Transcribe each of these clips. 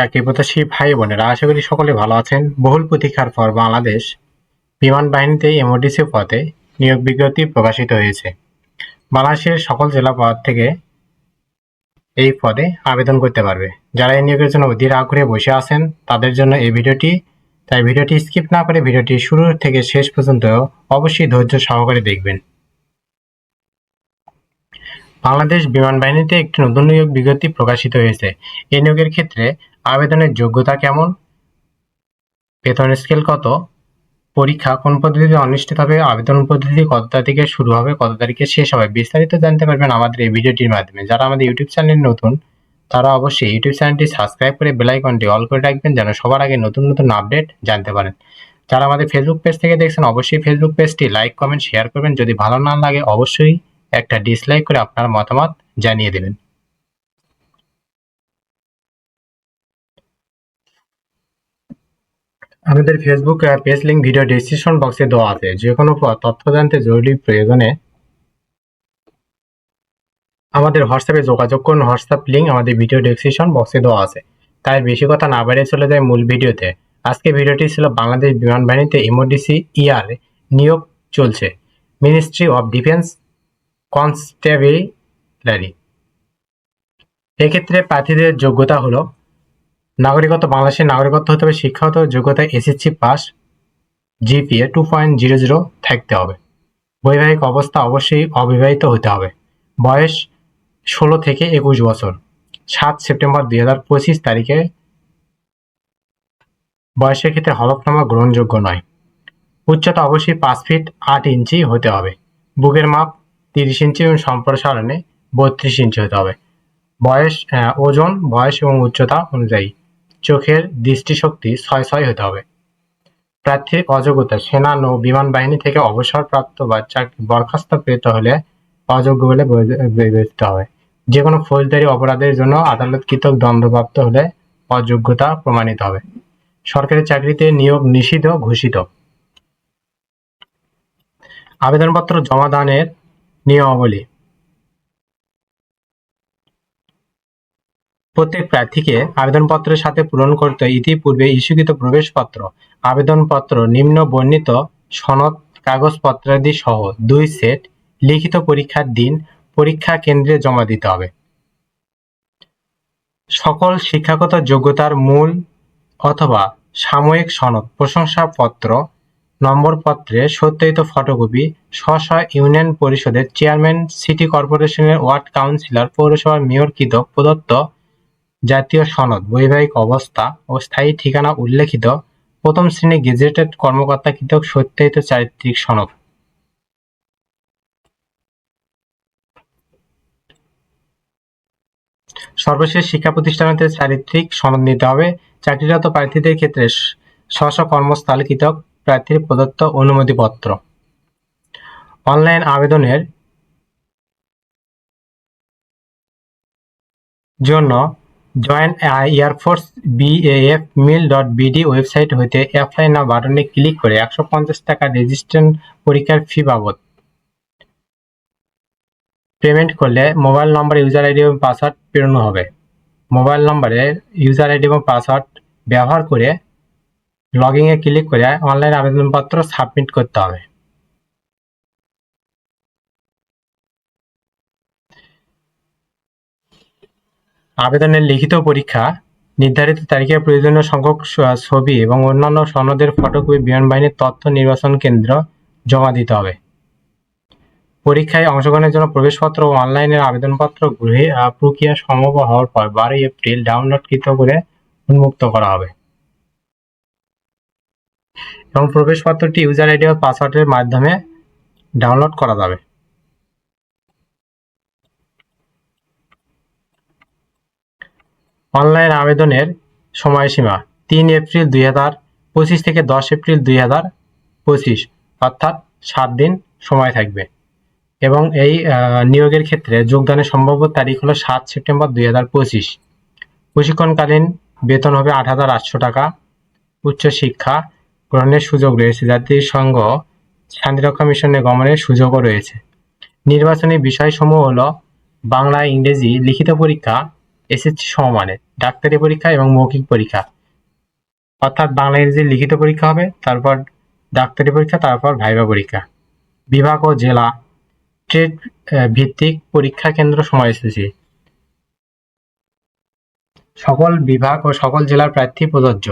চাকরি প্রত্যাশী ভাই বোনেরা, আশা করি সকলে ভালো আছেন। বহুল প্রতীক্ষার পর বাংলাদেশ বিমান বাহিনীতে এমওডিসি পদে নিয়োগ বিজ্ঞপ্তি প্রকাশিত হয়েছে। বাংলাদেশের সকল জেলা পদ থেকে এই পদে আবেদন করতে পারবে। যারা এই নিয়োগের জন্য অধীর আগ্রহে বসে আছেন তাদের জন্য এই ভিডিওটি, তাই ভিডিওটি স্কিপ না করে ভিডিওটি শুরু থেকে শেষ পর্যন্ত অবশ্যই ধৈর্য সহকারে দেখবেন। বাংলাদেশ বিমান বাহিনীতে একটি নতুন নিয়োগ বিজ্ঞপ্তি প্রকাশিত হয়েছে। এই নিয়োগের ক্ষেত্রে আবেদনের যোগ্যতা কেমন, বেতন স্কেল কত, পরীক্ষা কোন পদ্ধতিতে অনুষ্ঠিত হবে, আবেদন পদ্ধতি কত তারিখে শুরু হবে, কত তারিখে শেষ হবে, বিস্তারিত জানতে পারবেন আমাদের এই ভিডিওটির মাধ্যমে। যারা আমাদের ইউটিউব চ্যানেল নতুন তারা অবশ্যই ইউটিউব চ্যানেলটি সাবস্ক্রাইব করে বেল আইকনটি অল করে রাখবেন, যেন সবার আগে নতুন নতুন আপডেট জানতে পারেন। যারা আমাদের ফেসবুক পেজ থেকে দেখছেন অবশ্যই ফেসবুক পেজটি লাইক, কমেন্ট, শেয়ার করবেন। যদি ভালো না লাগে অবশ্যই একটা ডিসলাইক করে আপনার মতামত জানিয়ে দেবেন। আমাদের Facebook page link video description বক্সে দেওয়া আছে। যে কোনো তথ্য জানতে জরুরি প্রয়োজনে আমাদের হোয়াটসঅ্যাপে যোগাযোগ করুন। হোয়াটসঅ্যাপ লিংক আমাদের ভিডিও ডেসক্রিপশন বক্সে দেওয়া আছে। তাই বেশি কথা না বাড়িয়ে চলে যায় মূল ভিডিওতে। আজকে ভিডিওটি ছিল বাংলাদেশ বিমান বাহিনীতে এমওডিসি নিয়োগ চলছে। Ministry of defence কনস্টেবলারি। এক্ষেত্রে প্রার্থীদের যোগ্যতা হলো নাগরিকত্ব, বাংলাদেশের নাগরিকত্ব হতে হবে, শিক্ষাগত যোগ্যতা এসএসসি পাস, জিপিএ 2.00 থাকতে হবে। বৈবাহিক অবস্থা অবশ্যই অবিবাহিত হতে হবে। বয়স 16 থেকে 21 বছর। 7 সেপ্টেম্বর 2025 তারিখে বয়সের ক্ষেত্রে হলফনামা গ্রহণযোগ্য নয়। উচ্চতা অবশ্যই 5 ফিট 8 ইঞ্চি হতে হবে। বুকের মাপ 30 ইঞ্চি এবং সম্প্রসারণে 32 ইঞ্চি হতে হবে। ওজন, বয়স এবং উচ্চতা অনুযায়ী চোখের দৃষ্টিশক্তি 6 হতে হবে। প্রার্থীর অযোগ্যতা সেনা, নৌ, বিমান বাহিনী থেকে অবসরপ্রাপ্ত বা চাকরি বরখাস্তকৃত হলে অযোগ্য বলে বিবেচিত হবে। যে কোনো ফৌজদারি অপরাধের জন্য আদালতকৃত দণ্ডপ্রাপ্ত হলে অযোগ্যতা প্রমাণিত হবে। সরকারি চাকরিতে নিয়োগ নিষিদ্ধ ঘোষিত। আবেদনপত্র জমা দানের নিয়মাবলী। প্রত্যেক প্রার্থীকে আবেদনপত্রের সাথে পূরণ করতে ইতিপূর্বে ইস্যুকৃত প্রবেশপত্র, আবেদনপত্র, নিম্ন বর্ণিত সনদ কাগজপত্রাদি সহ 2 সেট লিখিত পরীক্ষার দিন পরীক্ষা কেন্দ্রে জমা দিতে হবে। সকল শিক্ষাগত যোগ্যতার মূল অথবা সাময়িক সনদ, প্রশংসাপত্র, নম্বরপত্রের সত্যায়িত ফটোকপি স্ব ইউনিয়ন পরিষদের চেয়ারম্যান, সিটি কর্পোরেশনের ওয়ার্ড কাউন্সিলর, পৌরসভার মেয়রকৃত প্রদত্ত জাতীয় সনদ, বৈবাহিক অবস্থা ও স্থায়ী ঠিকানা উল্লেখিত প্রথম শ্রেণী গেজেটেড কর্মকর্তাকৃত সত্যায়িত চারিত্রিক সনদ। সর্বশেষ শিক্ষা প্রতিষ্ঠানতে চারিত্রিক সনদ নিতে হবে। চাকরিরত প্রার্থীদের ক্ষেত্রে স্ব কর্মস্থলকৃত প্রার্থীর প্রদত্ত অনুমতিপত্র। অনলাইন আবেদনের জন্য join air force BAF mil.bd website হইতে অ্যাপ্লাই নাও বাটনে ক্লিক করে 150 টাকা রেজিস্ট্রেশন পরীক্ষার ফি বাবদ পেমেন্ট করলে মোবাইল নম্বর, ইউজার আইডি এবং পাসওয়ার্ড প্রেরণ হবে। মোবাইল নম্বরে ইউজার আইডি এবং পাসওয়ার্ড ব্যবহার করে লগইনে ক্লিক করে অনলাইন আবেদনপত্র সাবমিট করতে হবে। আবেদনের লিখিত পরীক্ষা নির্ধারিত তারিখে প্রয়োজনীয় সংখ্যক ছবি এবং অন্যান্য সনদের ফটোকপি বিমান বাহিনীর তথ্য নির্বাচন কেন্দ্র জমা দিতে হবে। পরীক্ষায় অংশগ্রহণের জন্য প্রবেশপত্র ও অনলাইনের আবেদনপত্র প্রক্রিয়া সম্ভব হওয়ার পর 12 এপ্রিল ডাউনলোডকৃত করে উন্মুক্ত করা হবে এবং প্রবেশপত্রটি ইউজার আইডি ও পাসওয়ার্ডের মাধ্যমে ডাউনলোড করা যাবে। অনলাইন আবেদনের সময়সীমা 3 এপ্রিল 2025 থেকে 10 এপ্রিল 2025, অর্থাৎ 7 দিন সময় থাকবে। এবং এই নিয়োগের ক্ষেত্রে যোগদানের সম্ভাব্য তারিখ হলো 7 সেপ্টেম্বর 2025। প্রশিক্ষণকালীন বেতন হবে 8,800 টাকা। উচ্চশিক্ষা গ্রহণের সুযোগ রয়েছে। জাতিসংঘ শান্তিরক্ষা মিশনে গমনের সুযোগও রয়েছে। নির্বাচনী বিষয়সমূহ হলো বাংলা, ইংরেজি লিখিত পরীক্ষা এসএসসি সমমানের ডাক্তারি পরীক্ষা এবং মৌখিক পরীক্ষা, অর্থাৎ বাংলা ইংরেজি লিখিত পরীক্ষা হবে, তারপর ডাক্তারি পরীক্ষা, তারপর ভাইভা পরীক্ষা। বিভাগ ও জেলা ট্রেড ভিত্তিক পরীক্ষা কেন্দ্র সময়সূচি। সকল বিভাগ ও সকল জেলার প্রার্থী প্রযোজ্য।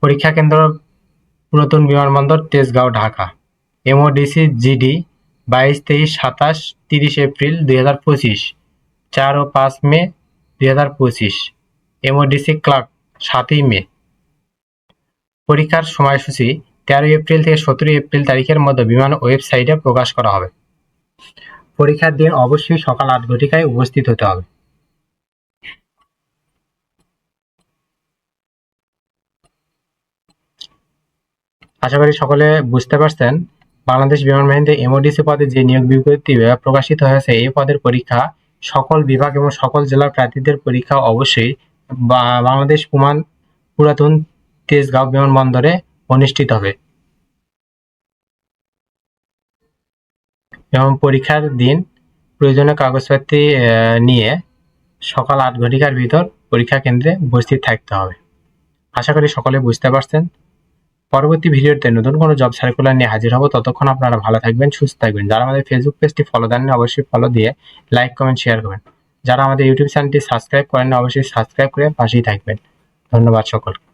পরীক্ষা কেন্দ্র পুরাতন বিমানবন্দর, Tejgaon, Dhaka. MODC GD 22, 23, 27, 30 April 2025, 4 ও 5 মে 2025। এমওডিসি ক্লার্ক 7ই মে। পরীক্ষার সময়সূচি 13 এপ্রিল থেকে 17 এপ্রিল তারিখের মধ্যে বিমান ওয়েবসাইটে প্রকাশ করা হবে। পরীক্ষার দিন অবশ্যই সকাল 8 ঘটিকায় উপস্থিত হতে হবে। আশা করি সকলে বুঝতে পারছেন। বাংলাদেশ বিমান বাহিনীতে এমওডিসি পদে যে নিয়োগ বিজ্ঞপ্তি প্রকাশিত হয়েছে, এই পদের পরীক্ষা সকল বিভাগ এবং সকল জেলার প্রার্থীদের পরীক্ষা অবশ্যই বাংলাদেশ পুরাতন তেজগাঁও বিমানবন্দরে অনুষ্ঠিত হবে এবং পরীক্ষার দিন প্রয়োজনীয় কাগজপত্র নিয়ে সকাল 8 ঘটিকার ভিতর পরীক্ষা কেন্দ্রে উপস্থিত থাকতে হবে। আশা করি সকলে বুঝতে পারছেন। পরবর্তী ভিডিওতে নতুন কোনো জব সার্কুলার নিয়ে হাজির হব। ততক্ষণ আপনারা ভালো থাকবেন, সুস্থ থাকবেন। যারা আমাদের ফেসবুক পেজটি ফলো দেন না, অবশ্যই ফলো দিয়ে লাইক, কমেন্ট, শেয়ার করবেন। যারা আমাদের ইউটিউব চ্যানেলটি সাবস্ক্রাইব করেন না, অবশ্যই সাবস্ক্রাইব করে পাশেই থাকবেন। ধন্যবাদ সকলকে।